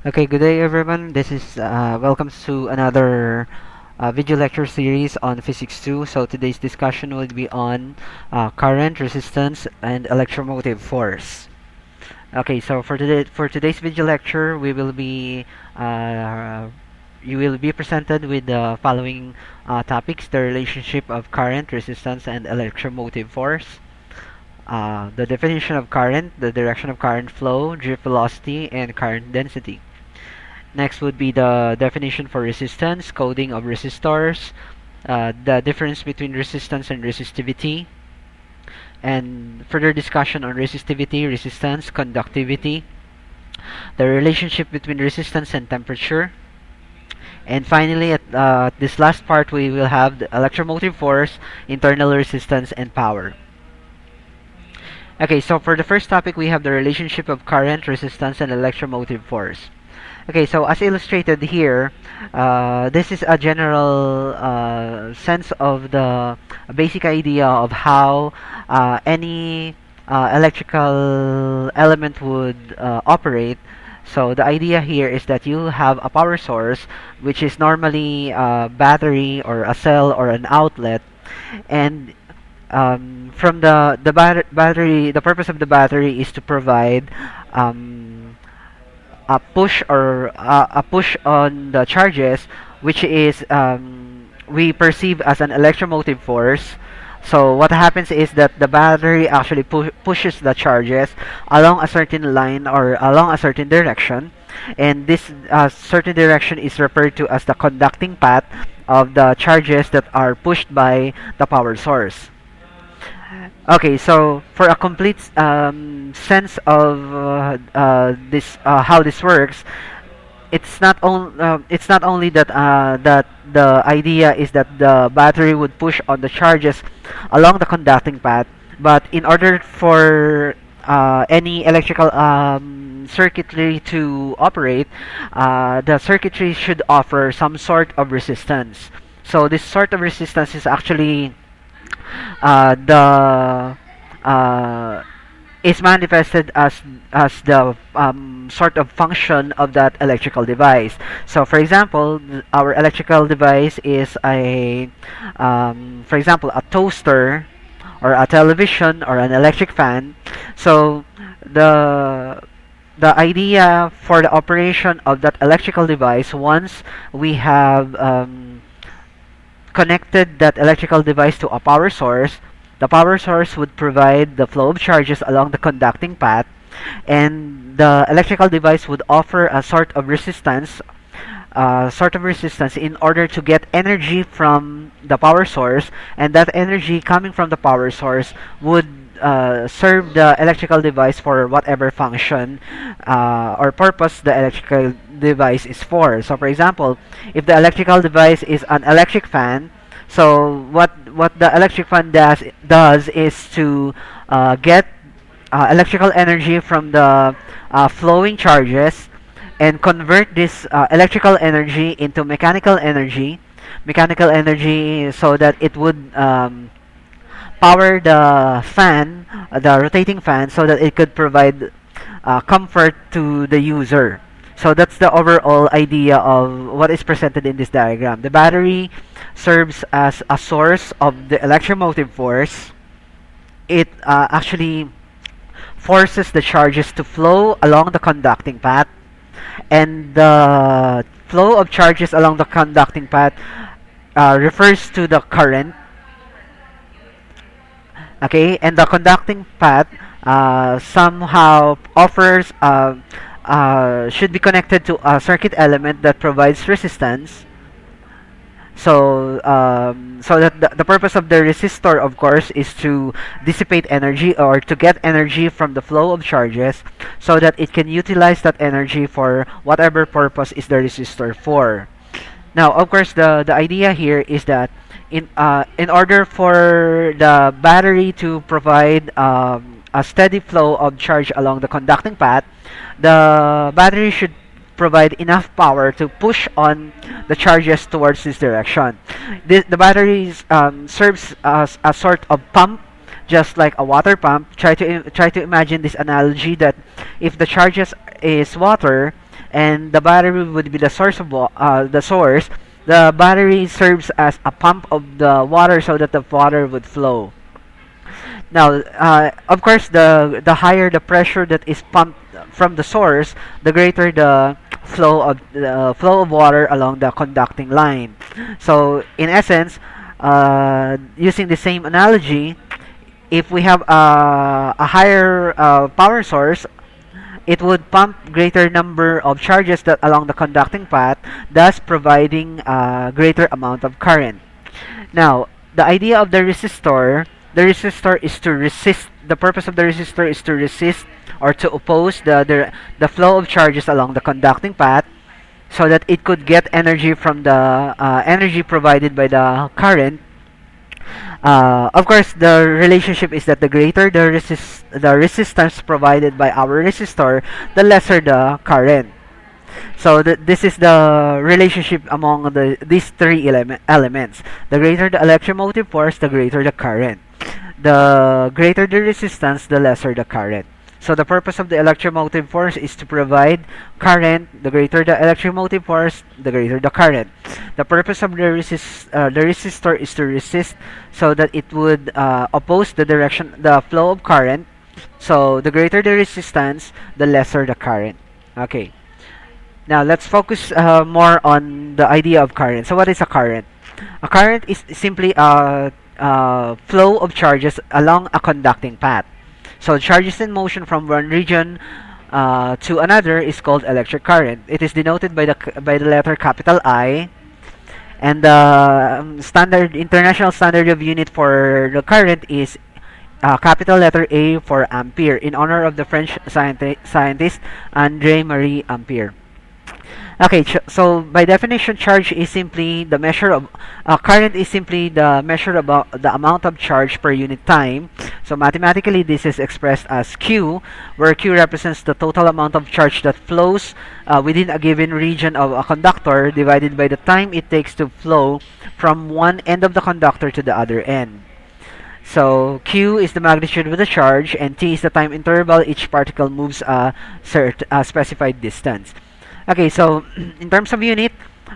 Okay, good day everyone. This is welcome to another video lecture series on Physics 2. So today's discussion will be on current, resistance, and electromotive force. Okay, so for today's video lecture, we will be you will be presented with the following topics: the relationship of current, resistance, and electromotive force. The definition of current, the direction of current flow, drift velocity, and current density. Next would be the definition for resistance, coding of resistors, the difference between resistance and resistivity, and further discussion on resistivity, resistance, conductivity, the relationship between resistance and temperature, and finally at this last part we will have the electromotive force, internal resistance, and power. Okay, so for the first topic we have the relationship of current, resistance, and electromotive force. Okay, so as illustrated here, this is a general sense of the basic idea of how any electrical element would operate. So the idea here is that you have a power source, which is normally a battery or a cell or an outlet, and from battery, the purpose of the battery is to provide a push on the charges, which is we perceive as an electromotive force. So what happens is that the battery actually pushes the charges along a certain line or along a certain direction, and this certain direction is referred to as the conducting path of the charges that are pushed by the power source. Okay, so for a complete sense of this how this works, it's not only that that the idea is that the battery would push on the charges along the conducting path, but in order for any electrical circuitry to operate, the circuitry should offer some sort of resistance. So this sort of resistance is actually the is manifested as the sort of function of that electrical device. So, for example, our electrical device is for example, a toaster or a television or an electric fan. So, the the idea for the operation of that electrical device, once we have connected that electrical device to a power source, the power source would provide the flow of charges along the conducting path, and the electrical device would offer a sort of resistance in order to get energy from the power source, and that energy coming from the power source would serve the electrical device for whatever function or purpose the electrical device is for. So, for example, if the electrical device is an electric fan, so what the electric fan does is to get electrical energy from the flowing charges and convert this electrical energy into mechanical energy so that it would power the fan, the rotating fan, so that it could provide comfort to the user. So that's the overall idea of what is presented in this diagram. The battery serves as a source of the electromotive force. It actually forces the charges to flow along the conducting path, and the flow of charges along the conducting path refers to the current. Okay, and the conducting path somehow offers should be connected to a circuit element that provides resistance. So so that the purpose of the resistor, of course, is to dissipate energy or to get energy from the flow of charges so that it can utilize that energy for whatever purpose is the resistor for. Now, of course, the idea here is that in order for the battery to provide a steady flow of charge along the conducting path, the battery should provide enough power to push on the charges towards this direction. The batteries serves as a sort of pump, just like a water pump. Try to imagine this analogy that if the charges is water and the battery would be the source of the source. The battery serves as a pump of the water so that the water would flow. Now, of course, the higher the pressure that is pumped from the source, the greater the flow of water along the conducting line. So, in essence, using the same analogy, if we have a higher power source, it would pump greater number of charges that along the conducting path, thus providing a greater amount of current. Now, the idea of the resistor is to resist. The purpose of the resistor is to resist or to oppose the flow of charges along the conducting path, so that it could get energy from the energy provided by the current. Of course, the relationship is that the greater the resistance provided by our resistor, the lesser the current. So this is the relationship among these three elements. The greater the electromotive force, the greater the current. The greater the resistance, the lesser the current. So the purpose of the electromotive force is to provide current. The greater the electromotive force, the greater the current. The purpose of the resistor is to resist so that it would oppose the flow of current. So the greater the resistance, the lesser the current. Okay. Now let's focus more on the idea of current. So what is a current? A current is simply a flow of charges along a conducting path. So charges in motion from one region to another is called electric current. It is denoted by the letter capital I, and the standard international standard of unit for the current is capital letter A for ampere, in honor of the French scientist André Marie Ampere. Okay, so by definition, charge is simply the measure of current is simply the measure about the amount of charge per unit time. So mathematically, this is expressed as Q, where Q represents the total amount of charge that flows within a given region of a conductor, divided by the time it takes to flow from one end of the conductor to the other end. So Q is the magnitude of the charge, and T is the time interval each particle moves a specified distance. Okay, so in terms of unit,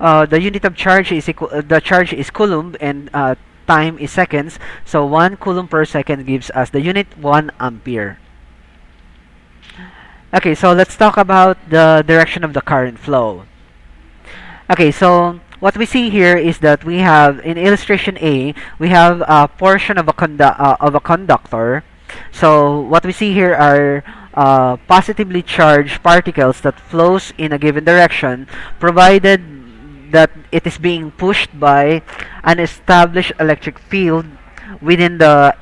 the unit of charge is the charge is coulomb, and time is seconds. So 1 coulomb per second gives us the unit 1 ampere. Okay, so let's talk about the direction of the current flow. Okay, so what we see here is that we have in illustration A, we have a portion of a conductor. So what we see here are positively charged particles that flows in a given direction, provided that it is being pushed by an established electric field within the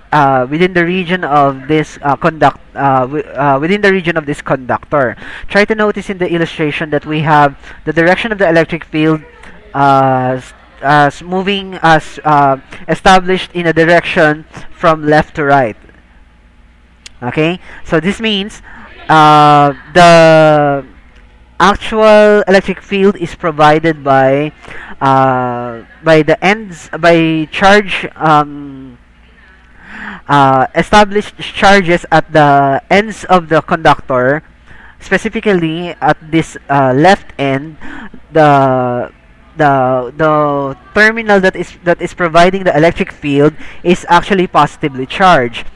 region of this within the region of this conductor. Try to notice in the illustration that we have the direction of the electric field as moving as established in a direction from left to right. Okay, so this means the actual electric field is provided by the ends by charge established charges at the ends of the conductor. Specifically at this left end, the terminal that is providing the electric field is actually positively charged.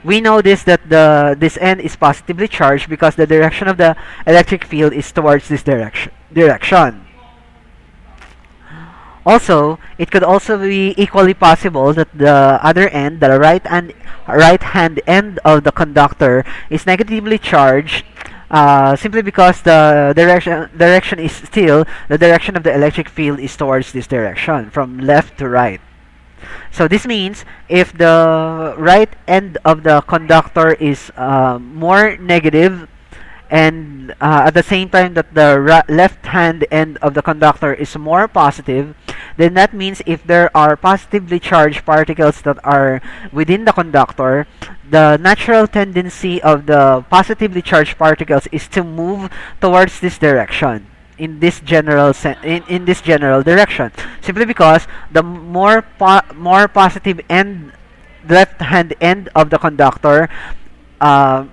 We know that this end is positively charged because the direction of the electric field is towards this direction. Also, it could also be equally possible that the other end, the right hand end of the conductor, is negatively charged, simply because the direction is still the direction of the electric field is towards this direction from left to right. So this means if the right end of the conductor is more negative, and at the same time that the left hand end of the conductor is more positive, then that means if there are positively charged particles that are within the conductor, the natural tendency of the positively charged particles is to move towards this direction, in this in this general direction, simply because the more positive end, left hand end of the conductor, uh,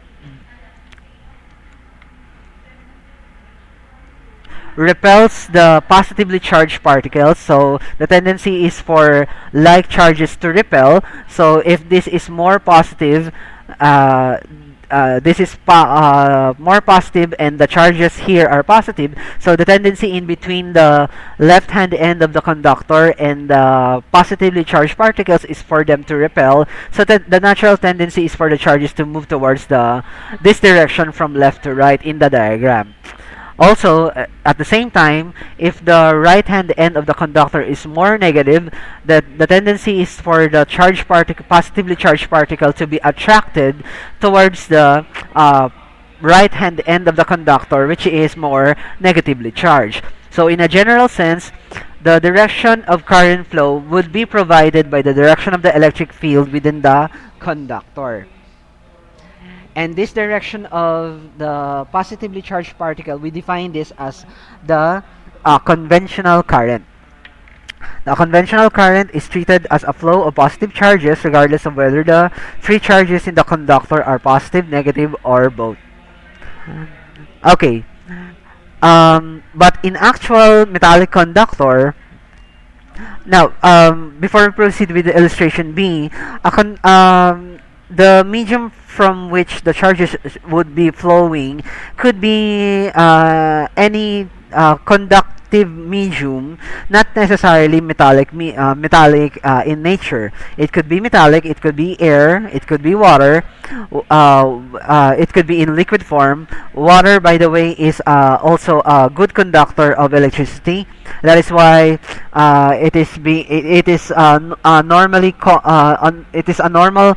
repels the positively charged particles. So the tendency is for like charges to repel. So if this is more positive, uh, this is more positive and the charges here are positive, so the tendency in between the left hand end of the conductor and the positively charged particles is for them to repel, so that the natural tendency is for the charges to move towards this direction from left to right in the diagram. Also, at the same time, if the right hand end of the conductor is more negative, the tendency is for the positively charged particle to be attracted towards the right hand end of the conductor, which is more negatively charged. So in a general sense, the direction of current flow would be provided by the direction of the electric field within the conductor. And this direction of the positively charged particle, we define this as the conventional current. The conventional current is treated as a flow of positive charges regardless of whether the free charges in the conductor are positive, negative, or both. Okay. But in actual metallic conductor, now, before we proceed with the illustration B, the medium from which the charges would be flowing could be any conductive medium, not necessarily metallic in nature. It could be metallic, it could be air, it could be water, it could be in liquid form. Water, by the way, is also a good conductor of electricity. That is why it is normally it is a normal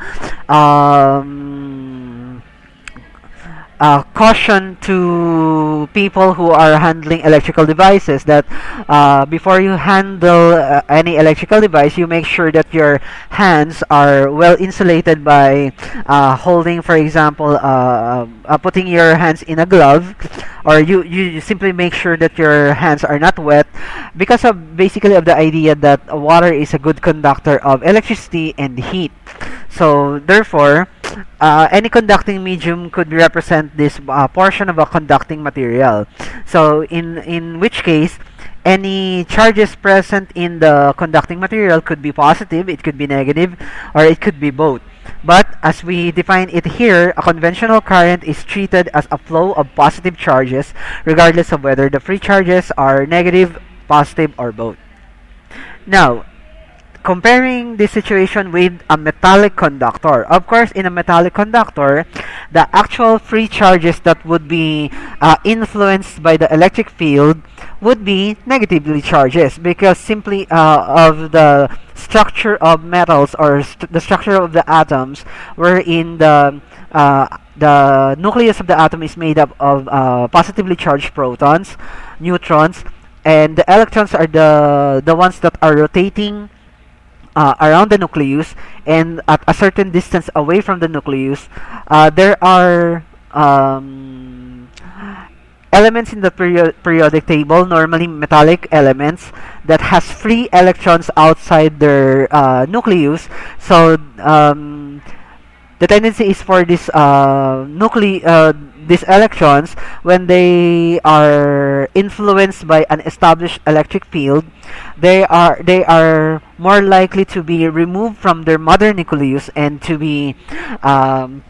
caution to people who are handling electrical devices that before you handle any electrical device, you make sure that your hands are well insulated by holding, for example, putting your hands in a glove, or you simply make sure that your hands are not wet, because of basically of the idea that water is a good conductor of electricity and heat. So therefore, any conducting medium could represent this portion of a conducting material. So in which case, any charges present in the conducting material could be positive, it could be negative, or it could be both. But as we define it here, a conventional current is treated as a flow of positive charges, regardless of whether the free charges are negative, positive, or both. Now, comparing this situation with a metallic conductor. Of course, in a metallic conductor, the actual free charges that would be influenced by the electric field would be negatively charges, because simply of the structure of metals, or the structure of the atoms, wherein the nucleus of the atom is made up of positively charged protons, neutrons, and the electrons are the ones that are rotating around the nucleus, and at a certain distance away from the nucleus, there are elements in the periodic table, normally metallic elements, that has free electrons outside their nucleus. So the tendency is for these electrons, when they are influenced by an established electric field, they are more likely to be removed from their mother nucleus and to be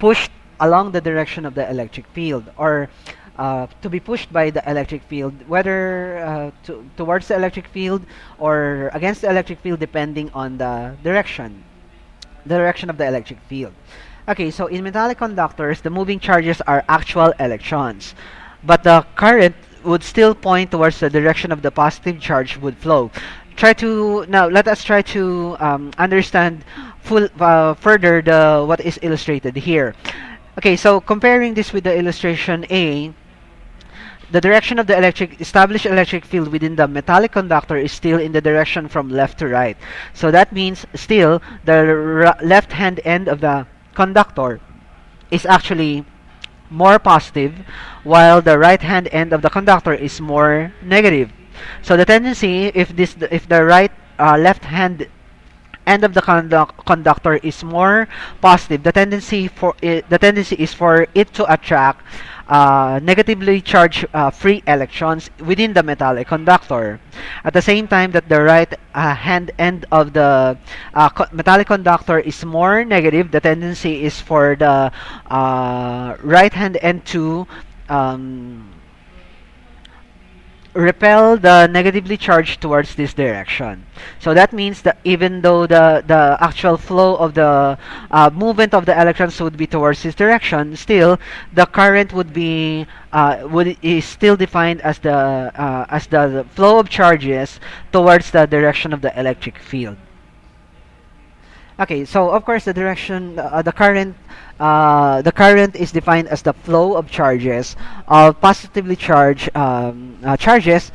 pushed along the direction of the electric field, or to be pushed by the electric field, whether towards the electric field or against the electric field, depending on the direction of the electric field. Okay, so in metallic conductors, the moving charges are actual electrons, but the current would still point towards the direction of the positive charge would flow. Let us try to understand further what is illustrated here. Okay, so comparing this with the illustration A, the direction of the established electric field within the metallic conductor is still in the direction from left to right. So that means still the left hand end of the conductor is actually more positive, while the right hand end of the conductor is more negative. So the tendency, if the right left hand end of the conductor is more positive, the tendency is for it to attract negatively charged free electrons within the metallic conductor. At the same time that the right hand end of the metallic conductor is more negative, the tendency is for the right hand end to um, repel the negatively charged towards this direction. So that means that even though the actual flow of the movement of the electrons would be towards this direction, still the current would be would is still defined as the flow of charges towards the direction of the electric field. Okay, so of course the current is defined as the flow of charges of positively charged charges.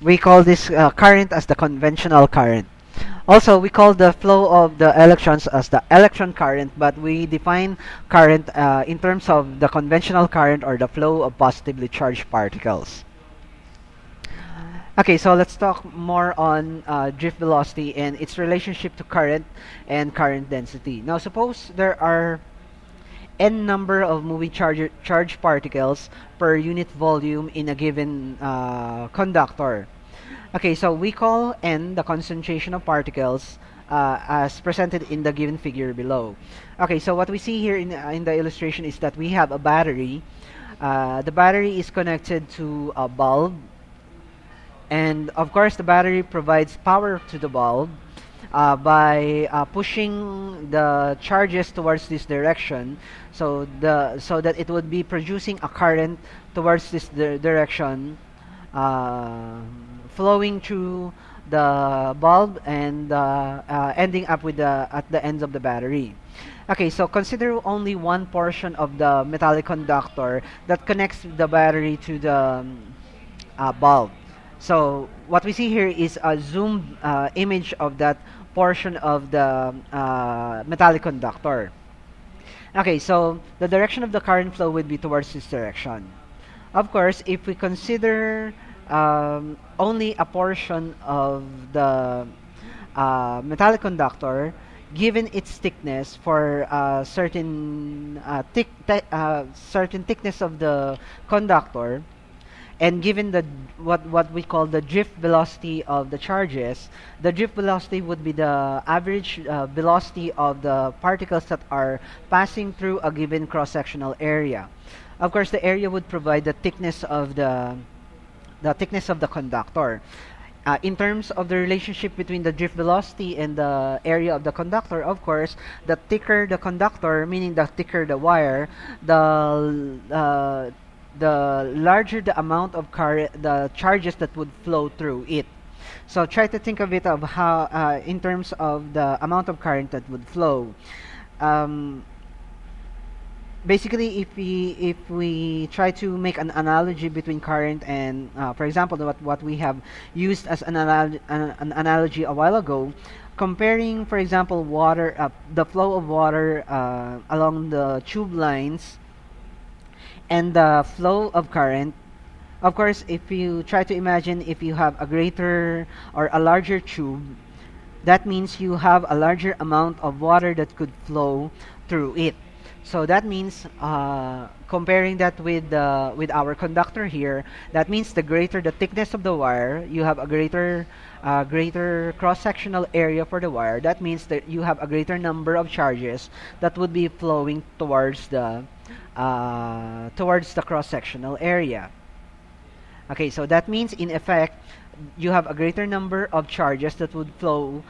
We call this current as the conventional current. Also, we call the flow of the electrons as the electron current, but we define current in terms of the conventional current or the flow of positively charged particles. Okay, so let's talk more on drift velocity and its relationship to current and current density. Now, suppose there are n number of moving charged particles per unit volume in a given conductor. Okay, so we call n the concentration of particles as presented in the given figure below. Okay, so what we see here in the illustration is that we have a battery. The battery is connected to a bulb, and of course the battery provides power to the bulb by pushing the charges towards this direction, so that it would be producing a current towards this direction, uh, flowing through the bulb and ending up with the at the ends of the battery. Okay, so consider only one portion of the metallic conductor that connects the battery to the bulb. So what we see here is a zoomed image of that portion of the metallic conductor. Okay, so the direction of the current flow would be towards this direction. Of course, if we consider only a portion of the metallic conductor, given its thickness for certain thickness of the conductor, and given the what we call the drift velocity of the charges, the drift velocity would be the average velocity of the particles that are passing through a given cross-sectional area. Of course, the area would provide the thickness of the conductor. In terms of the relationship between the drift velocity and the area of the conductor, of course, the thicker the conductor, meaning the thicker the wire, the larger the amount of the charges that would flow through it. So try to think of it of how, in terms of the amount of current that would flow. Um, Basically, if we try to make an analogy between current and, for example, what we have used as an analogy a while ago, comparing, for example, water, the flow of water along the tube lines and the flow of current. Of course, if you try to imagine, if you have a greater or a larger tube, that means you have a larger amount of water that could flow through it. So that means, comparing that with our conductor here, that means the greater the thickness of the wire, you have a greater cross-sectional area for the wire. That means that you have a greater number of charges that would be flowing towards the cross-sectional area. Okay, so that means in effect, you have a greater number of charges that would flow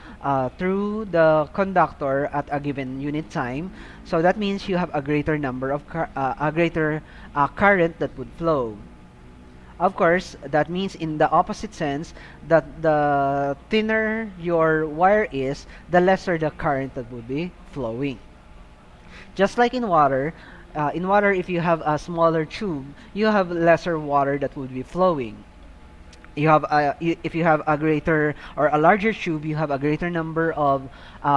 through the conductor at a given unit time. So that means you have a greater number of a greater current that would flow. Of course, that means in the opposite sense that the thinner your wire is, the lesser the current that would be flowing. Just like in water, if you have a smaller tube, you have lesser water that would be flowing. If you have a greater or a larger tube, you have a greater number of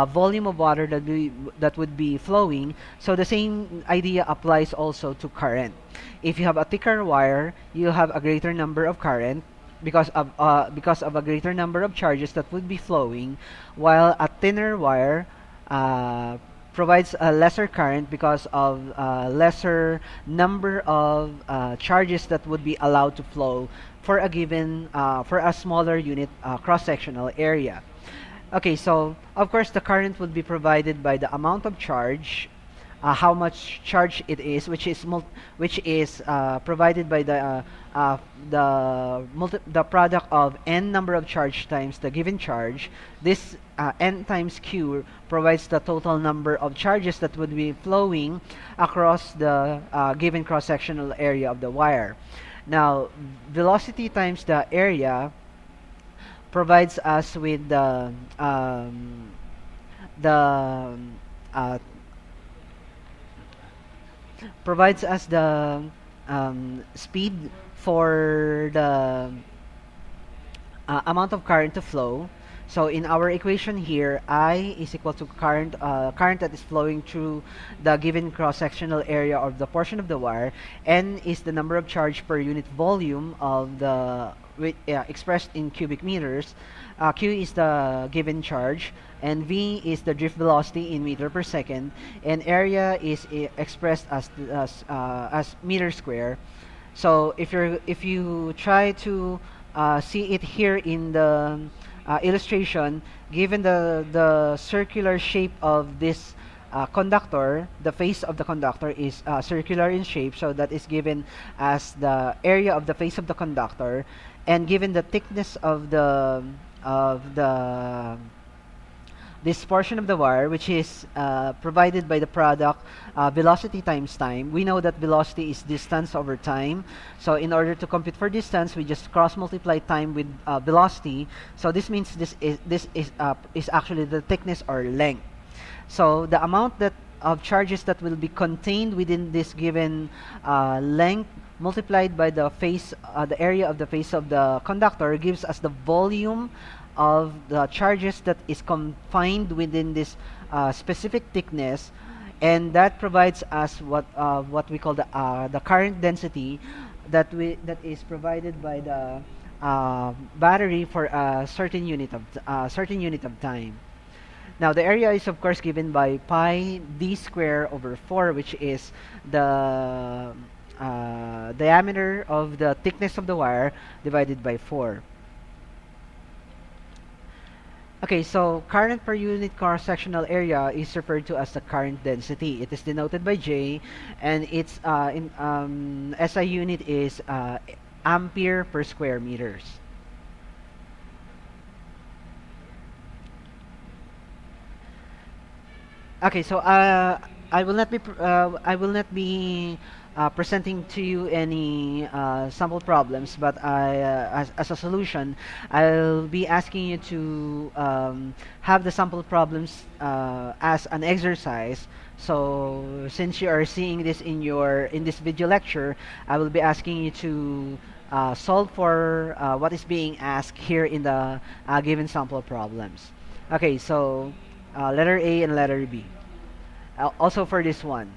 volume of water that would be flowing. So the same idea applies also to current. If you have a thicker wire, you have a greater number of current because of a greater number of charges that would be flowing, while a thinner wire uh, provides a lesser current because of lesser number of charges that would be allowed to flow for a given for a smaller unit cross-sectional area. Okay, so of course the current would be provided by the amount of charge, how much charge it is, which is provided by the product of n number of charge times the given charge. This n times q provides the total number of charges that would be flowing across the given cross-sectional area of the wire. Now, velocity times the area provides us with the uh, provides us the speed for the amount of current to flow. So in our equation here, I is equal to current that is flowing through the given cross-sectional area of the portion of the wire. N is the number of charge per unit volume of the expressed in cubic meters. Q is the given charge, and V is the drift velocity in meter per second, and area is expressed as meter square. So if you try to see it here in the illustration, given the circular shape of this conductor, the face of the conductor is circular in shape, so that is given as the area of the face of the conductor, and given the thickness of the this portion of the wire, which is provided by the product velocity times time. We know that velocity is distance over time. So in order to compute for distance, we just cross multiply time with velocity. So this means this is actually the thickness or length. So the amount that of charges that will be contained within this given length multiplied by the face, the area of the face of the conductor, gives us the volume of the charges that is confined within this specific thickness, and that provides us what we call the current density that is provided by the battery for a certain unit of time. Now the area is of course given by pi d square over 4, which is the diameter of the thickness of the wire divided by 4. Okay, so current per unit cross-sectional area is referred to as the current density. It is denoted by J, and its SI unit is ampere per square meters. Okay, so I will not be presenting to you any sample problems, but as a solution, I'll be asking you to have the sample problems as an exercise. So since you are seeing this in this video lecture, I will be asking you to solve for what is being asked here in the given sample problems. Okay, so letter A and letter B. Also for this one.